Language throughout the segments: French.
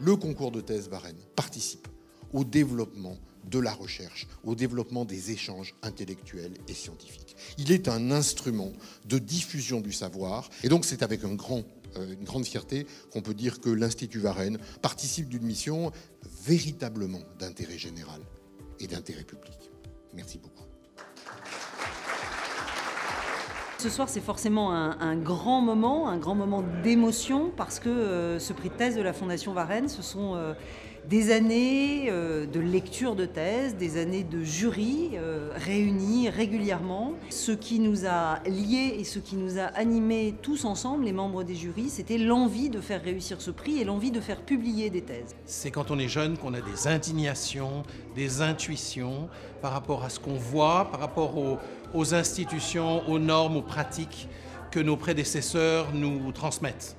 le concours de thèse Varenne participe au développement de la recherche, au développement des échanges intellectuels et scientifiques. Il est un instrument de diffusion du savoir, et donc c'est avec une grande fierté qu'on peut dire que l'Institut Varenne participe d'une mission véritablement d'intérêt général et d'intérêt public. Merci beaucoup. Ce soir, c'est forcément un grand moment d'émotion, parce que ce prix de thèse de la Fondation Varenne, ce sont des années de lecture de thèse, des années de jury réunis régulièrement. Ce qui nous a liés et ce qui nous a animés tous ensemble, les membres des jurys, c'était l'envie de faire réussir ce prix et l'envie de faire publier des thèses. C'est quand on est jeune qu'on a des indignations, des intuitions par rapport à ce qu'on voit, par rapport aux institutions, aux normes, aux pratiques que nos prédécesseurs nous transmettent.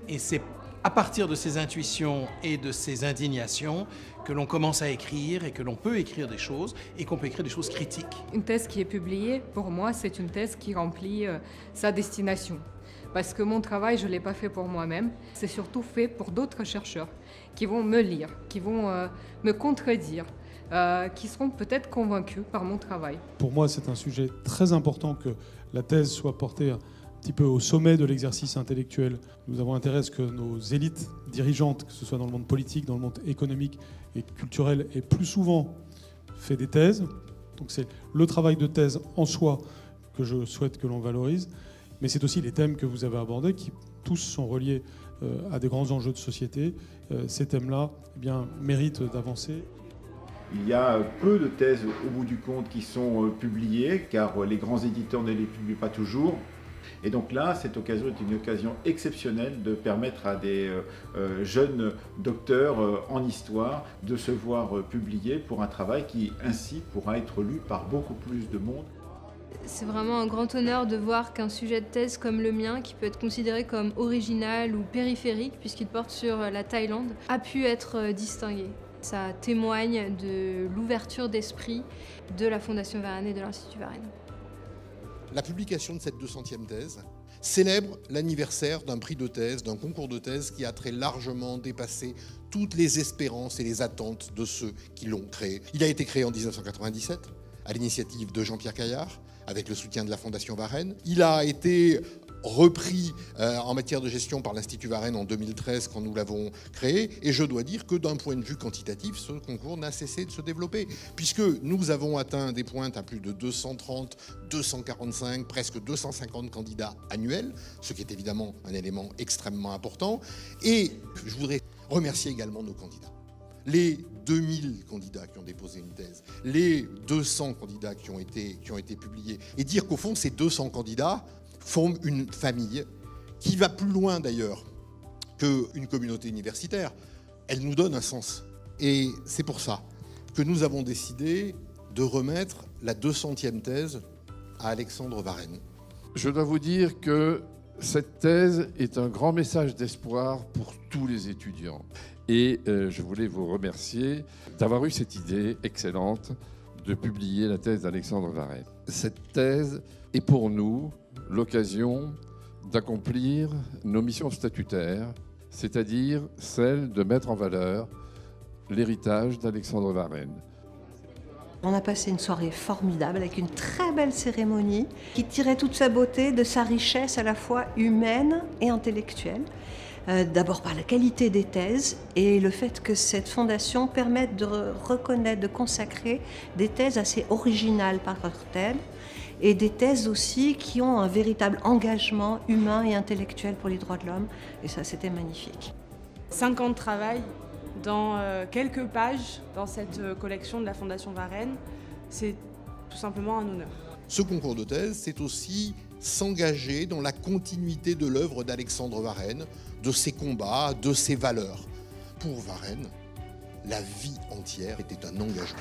Et c'est à partir de ces intuitions et de ces indignations que l'on commence à écrire et que l'on peut écrire des choses et qu'on peut écrire des choses critiques. Une thèse qui est publiée, pour moi, c'est une thèse qui remplit sa destination. Parce que mon travail, je ne l'ai pas fait pour moi-même, c'est surtout fait pour d'autres chercheurs qui vont me lire, qui vont me contredire, qui seront peut-être convaincus par mon travail. Pour moi, c'est un sujet très important que la thèse soit portée un petit peu au sommet de l'exercice intellectuel. Nous avons intérêt à ce que nos élites dirigeantes, que ce soit dans le monde politique, dans le monde économique et culturel, aient plus souvent fait des thèses. Donc c'est le travail de thèse en soi que je souhaite que l'on valorise, mais c'est aussi les thèmes que vous avez abordés qui tous sont reliés à des grands enjeux de société. Ces thèmes-là, eh bien, méritent d'avancer. Il y a peu de thèses au bout du compte qui sont publiées, car les grands éditeurs ne les publient pas toujours. Et donc là, cette occasion est une occasion exceptionnelle de permettre à des jeunes docteurs en histoire de se voir publier pour un travail qui ainsi pourra être lu par beaucoup plus de monde. C'est vraiment un grand honneur de voir qu'un sujet de thèse comme le mien, qui peut être considéré comme original ou périphérique, puisqu'il porte sur la Thaïlande, a pu être distingué. Ça témoigne de l'ouverture d'esprit de la Fondation Varenne et de l'Institut Varenne. La publication de cette 200e thèse célèbre l'anniversaire d'un prix de thèse, d'un concours de thèse qui a très largement dépassé toutes les espérances et les attentes de ceux qui l'ont créé. Il a été créé en 1997 à l'initiative de Jean-Pierre Caillard, avec le soutien de la Fondation Varenne. Il a été repris en matière de gestion par l'Institut Varenne en 2013 quand nous l'avons créé, et je dois dire que d'un point de vue quantitatif, ce concours n'a cessé de se développer, puisque nous avons atteint des pointes à plus de 230, 245, presque 250 candidats annuels, ce qui est évidemment un élément extrêmement important, et je voudrais remercier également nos candidats. Les 2000 candidats qui ont déposé une thèse, les 200 candidats qui ont été publiés, et dire qu'au fond, ces 200 candidats forment une famille qui va plus loin d'ailleurs qu'une communauté universitaire. Elle nous donne un sens. Et c'est pour ça que nous avons décidé de remettre la 200e thèse à Alexandre Varenne. Je dois vous dire que cette thèse est un grand message d'espoir pour tous les étudiants. Et je voulais vous remercier d'avoir eu cette idée excellente de publier la thèse d'Alexandre Varenne. Cette thèse est pour nous l'occasion d'accomplir nos missions statutaires, c'est-à-dire celle de mettre en valeur l'héritage d'Alexandre Varenne. On a passé une soirée formidable avec une très belle cérémonie qui tirait toute sa beauté de sa richesse à la fois humaine et intellectuelle. D'abord par la qualité des thèses et le fait que cette fondation permette de reconnaître, de consacrer des thèses assez originales par leur thème et des thèses aussi qui ont un véritable engagement humain et intellectuel pour les droits de l'homme. Et ça, c'était magnifique. 5 ans de travail dans quelques pages dans cette collection de la Fondation Varenne, c'est tout simplement un honneur. Ce concours de thèse, c'est aussi s'engager dans la continuité de l'œuvre d'Alexandre Varenne, de ses combats, de ses valeurs. Pour Varenne, la vie entière était un engagement.